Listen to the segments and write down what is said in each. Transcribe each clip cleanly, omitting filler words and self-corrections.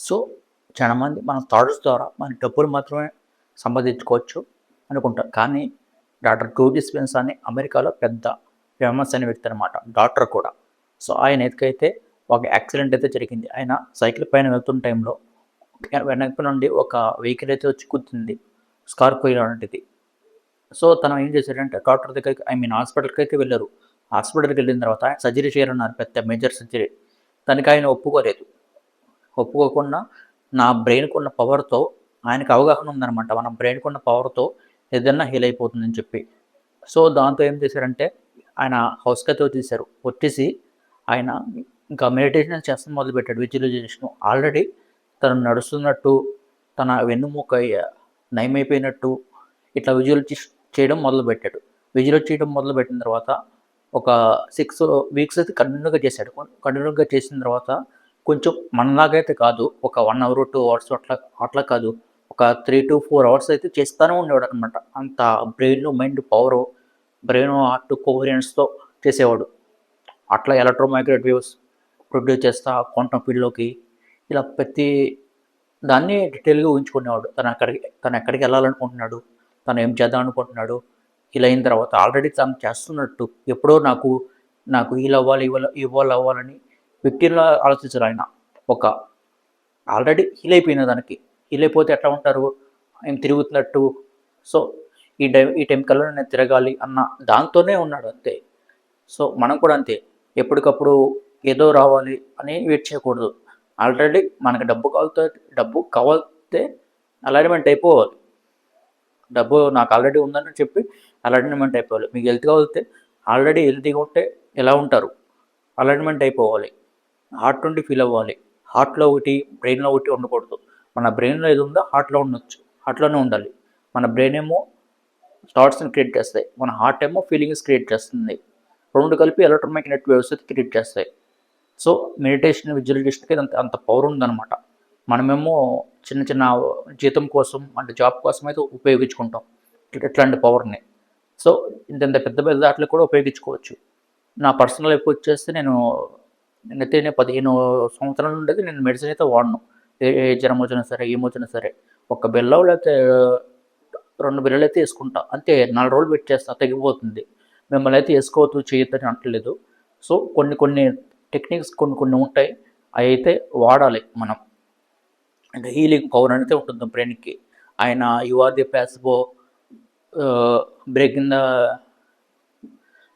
So, చాలామంది మన thoughts ద్వారా మన డబ్బులు మాత్రమే సంపాదించుకోవచ్చు అనుకుంటారు. కానీ డాక్టర్ జో డిస్పెన్సా అని అమెరికాలో పెద్ద ఫేమస్ అయిన వ్యక్తి అనమాట. డాక్టర్ కూడా. సో, ఆయన ఎతికైతే ఒక యాక్సిడెంట్ అయితే జరిగింది. ఆయన సైకిల్ పైన వెళ్తున్న టైంలో వెనక నుండి ఒక వెహికల్ అయితే వచ్చి గుద్దింది. స్కార్పియో లాంటిది. సో, తను ఏం చేశాడంటే డాక్టర్ దగ్గరికి హాస్పిటల్‌కి అయితే వెళ్లారు. హాస్పిటల్‌కి వెళ్ళిన తర్వాత సర్జరీ చేయాలన్నారు. పెద్ద మేజర్ సర్జరీ. దానికి ఆయన ఒప్పుకోలేదు. ఒప్పుకోకుండా నా బ్రెయిన్‌కున్న పవర్‌తో ఆయనకి అవగాహన ఉందనమాట. మన బ్రెయిన్‌కున్న పవర్‌తో ఏదన్నా హీల్ అయిపోతుందని చెప్పి. సో, దాంతో ఏం చేశారంటే ఆయన హౌస్‌కైతే వచ్చేసారు. వచ్చేసి ఆయన ఇంకా మెడిటేషన్ చేస్తూ మొదలుపెట్టాడు. విజువలైజేషను. ఆల్రెడీ తను నడుస్తున్నట్టు, తన వెన్నుముక నయమైపోయినట్టు ఇట్లా విజువలైజ్ చేయడం మొదలుపెట్టాడు. విజువలైజ్ చేయడం మొదలుపెట్టిన తర్వాత ఒక 6 వీక్స్ అయితే కంటిన్యూగా చేశాడు. కంటిన్యూగా చేసిన తర్వాత కొంచెం మనలాగా అయితే కాదు. ఒక 1 అవర్, 2 అవర్స్ అట్లా కాదు. ఒక 3-4 అవర్స్ అయితే చేస్తానే ఉండేవాడనమాట. అంత brain, mind power, brain, heart కోహరెన్స్‌తో చేసేవాడు. అట్లా ఎలక్ట్రోమైగ్రేట్ వేవ్స్ ప్రొడ్యూస్ చేస్తా క్వాంటమ్ ఫీల్డ్‌లోకి ఇలా ప్రతి దాన్ని డీటెయిల్‌గా ఊహించుకునేవాడు. తను ఎక్కడికి వెళ్ళాలనుకుంటున్నాడు, తను ఏం చేద్దామనుకుంటున్నాడు, ఇలా అయిన తర్వాత ఆల్రెడీ తను చేస్తున్నట్టు ఎప్పుడో నాకు హీల్ అవ్వాలని వ్యక్తిలా ఆలోచించరు ఆయన. ఒక ఆల్రెడీ హీల్ అయిపోయిన దానికి. హీల్ అయిపోతే ఎట్లా ఉంటారు? ఆయన తిరుగుతున్నట్టు. సో, ఈ టైం కల్లా నేను తిరగాలి అన్న దాంతోనే ఉన్నాడు అంతే. సో, మనం కూడా అంతే. ఎప్పటికప్పుడు ఏదో రావాలి అని వెయిట్ చేయకూడదు. ఆల్రెడీ మనకు డబ్బు కావాలితే అలైన్‌మెంట్ అయిపోవాలి. డబ్బు నాకు ఆల్రెడీ ఉందని చెప్పి అలైన్‌మెంట్ అయిపోవాలి. మీకు హెల్త్ కావాలితే ఆల్రెడీ హెల్తీగా ఉంటే ఎలా ఉంటారు? అలైన్‌మెంట్ అయిపోవాలి. హార్ట్ నుండి ఫీల్ అవ్వాలి. హార్ట్‌లో ఒకటి, బ్రెయిన్‌లో ఒకటి ఉండకూడదు. మన బ్రెయిన్‌లో ఏది ఉందో హార్ట్‌లో ఉండొచ్చు. హార్ట్‌లోనే ఉండాలి. మన బ్రెయిన్ ఏమో థాట్స్‌ని క్రియేట్ చేస్తాయి. మన హార్ట్ ఏమో ఫీలింగ్స్ క్రియేట్ చేస్తుంది. 2 కలిపి ఎలక్ట్రోమాగ్నెటిక్ వేవ్స్ అయితే క్రియేట్ చేస్తాయి. సో, మెడిటేషన్, విజువలైజేషన్‌కి అంత పవర్ ఉందనమాట. మనమేమో చిన్న చిన్న జీతం కోసం అంటే జాబ్ కోసం అయితే ఉపయోగించుకుంటాం ఇట్లాంటి పవర్‌ని. సో, ఇంత పెద్ద పెద్ద ఆటిలకి కూడా ఉపయోగించుకోవచ్చు. నా పర్సనల్ లైఫ్ వచ్చేసి నేనైతే 15 సంవత్సరాల నుండి అయితే నేను మెడిసిన్ అయితే వాడను. ఏ జ్వరం వచ్చినా సరే, ఏమొచ్చినా సరే. ఒక బిళ్ళో లేకపోతే 2 బిళ్ళలైతే యేసుకుంటా. అంతే 4 రోజులు వెయిట్ చేస్తా తగ్గిపోతుంది. మిమ్మల్ని అయితే యేసుకోవద్దు, చేయొద్దని అనట్లేదు. సో, కొన్ని టెక్నిక్స్ కొన్ని ఉంటాయి. అయైతే వాడాలి మనం. అంటే హీలింగ్ పవర్ అనేది ఉంటుంది బ్రెయిన్‌కి. ఆయన 'you are the placebo', 'breaking the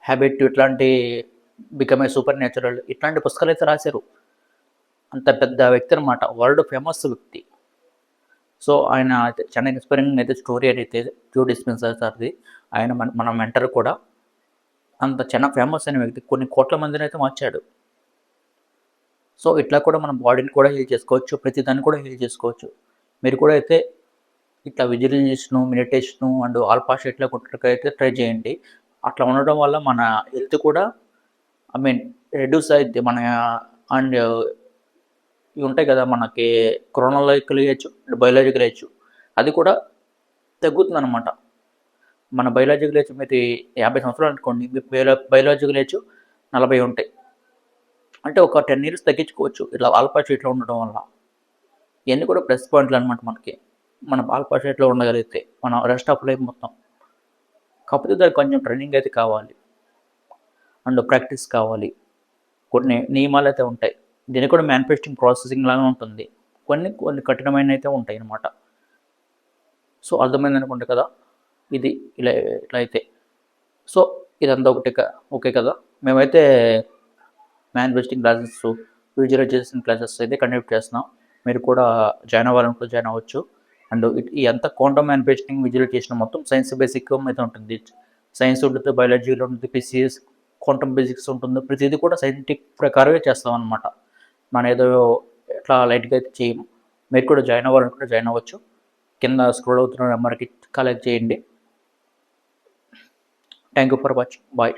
habit' ఇట్లాంటి 'బికమ్ ఏ సూపర్ న్యాచురల్' ఇట్లాంటి పుస్తకాలైతే రాశారు. అంత పెద్ద వ్యక్తి అనమాట. వరల్డ్ ఫేమస్ వ్యక్తి. సో, ఆయన అయితే చాలా ఇన్స్పైరింగ్ అయితే స్టోరీ అయితే జో డిస్పెన్సా సార్‌ది. ఆయన మన మెంటర్ కూడా. అంత చాలా ఫేమస్ అయిన వ్యక్తి. కొన్ని కోట్ల మందినైతే మార్చాడు. సో, ఇట్లా కూడా మన బాడీని కూడా హీల్ చేసుకోవచ్చు. ప్రతి దాన్ని కూడా హీల్ చేసుకోవచ్చు. మీరు కూడా అయితే ఇట్లా విజువలైజేషను, మెడిటేషను అండ్ ఆల్ఫా స్టేట్‌లో కొట్టడానికైతే ట్రై చేయండి. అట్లా ఉండడం వల్ల మన హెల్త్ కూడా ఐ మీన్ రెడ్యూస్ అయిద్ది. మన అండ్ ఇవి ఉంటాయి కదా! మనకి క్రోనలాజికల్ ఏజ్, బయోలాజికల్ ఏజ్ అది కూడా తగ్గుతుందనమాట. మన బయోలాజికల్ ఏజ్ మీది 50 సంవత్సరాలు అనుకోండి. మీ బయోలాజికల్ ఏజ్ 40 ఉంటాయి. అంటే ఒక 10 ఇయర్స్ తగ్గించుకోవచ్చు. ఇట్లా ఆల్ఫా స్టేట్‌లో ఉండడం వల్ల. ఇయన్నీ కూడా ప్లస్ పాయింట్లనమాట మనకి. మనం ఆల్ఫా స్టేట్‌లో ఉండగలిగితే. మన రెస్ట్ ఆఫ్ లైఫ్ మొత్తం. కాకపోతే దానికి కొంచెం ట్రైనింగ్ అయితే కావాలి. అండ్ ప్రాక్టీస్ కావాలి. కొన్ని నియమాలైతే ఉంటాయి. దీనికి కూడా మ్యానిఫెస్టింగ్ ప్రాసెసింగ్ లాగా ఉంటుంది. కొన్ని కఠినమైనవైతే ఉంటాయన్నమాట. సో, అర్థమైందనుకుంటా కదా! ఇది ఇట్లా అయితే. సో, ఇదంతా ఓకే కదా! మేమైతే మ్యానిఫెస్టింగ్ క్లాసెస్, విజువలైజేషన్ క్లాసెస్ అయితే కండక్ట్ చేస్తున్నాం. మీరు కూడా జాయిన్ అవ్వాలనుకుంటే జాయిన్ అవ్వచ్చు. అండ్ ఈ అంతా క్వాంటమ్ మ్యానిఫెస్టింగ్, విజువలైజేషన్ మొత్తం సైన్స్ బేసిక్ అయితే ఉంటుంది. సైన్స్ ఉంటుంది, బయాలజీలో ఉంటుంది, పీసీఎస్, క్వాంటమ్ బేసిక్స్ ఉంటుంది. ప్రతిదీ కూడా సైంటిఫిక్ ప్రకారమే చేస్తామన్నమాట. మనం ఏదో ఎట్లా లైట్‌గా అయితే చేయము. మీరు కూడా జాయిన్ అవ్వాలనుకుంటే జాయిన్ అవ్వచ్చు. కింద స్క్రోల్ అవుతున్న నెంబర్‌కి కాల్ చేయండి. Thank you for watching. Bye.